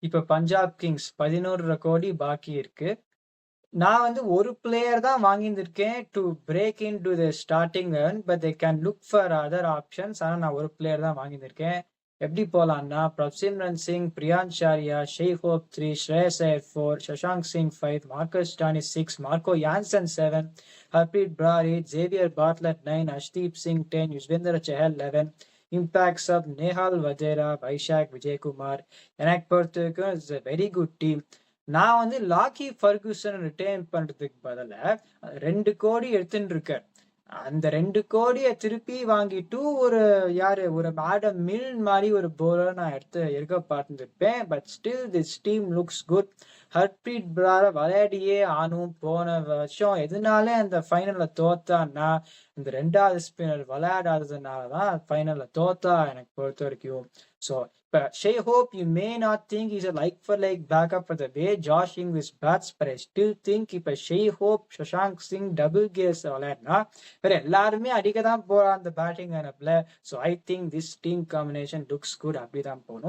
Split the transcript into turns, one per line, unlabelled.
இப்ப பஞ்சாப் கிங்ஸ் 11 கோடி பாக்கி இருக்கு. நான் வந்து ஒரு பிளேயர் தான் வாங்கியிருந்திருக்கேன் to break into the starting 11 but they can look for other options. ஆனா நான் ஒரு பிளேயர் தான் வாங்கியிருந்திருக்கேன். எப்படி போலாம்னா Prabhsimran Singh, Priyansh Arya, Shai Hope 3, Shreyas Iyer 4, Shashank Singh 5, Marcus Stoinis 6, Marco Jansen 7, Harpreet Brar 8, Xavier Bartlett 9, Arshdeep Singh 10, Yuzvendra Chahal 11, impact sub Nehal Wadhera, Vyshak Vijaykumar. எனக்கு பொறுத்த வரைக்கும் it's a very good team. நான் வந்து லாக்கி ஃபர்கூசன் ரிட்டைன் பண்றதுக்கு பதிலா 2 கோடி எடுத்துட்டு இருக்கேன். அந்த 2 கோடியை திருப்பி வாங்கிட்டு ஒரு ஆடம் மில் மாதிரி ஒரு போலர் நான் எடுக்க பார்த்துருப்பேன். But still this team looks good. Harpreet பிரார விளையாடியே ஆனும். போன வருஷம் எதனால அந்த ஃபைனல்ல தோத்தான்னா இந்த 2வது ஸ்பின்னர் விளையாடாததுனாலதான் ஃபைனல்ல தோத்தா எனக்கு பொறுத்த வரைக்கும். ஸோ இப்ப Shai Hope, you may not think he's a like for like backup for the way Josh Inglis bats, but I still think இப்ப Shai Hope, Shashank Singh double கேர்ஸ் விளையாடினா வேற எல்லாருமே அடிக்க தான் போறான் அந்த பேட்டிங் லைனப்ல. So I think this team combination looks good. அப்படிதான் போகணும்.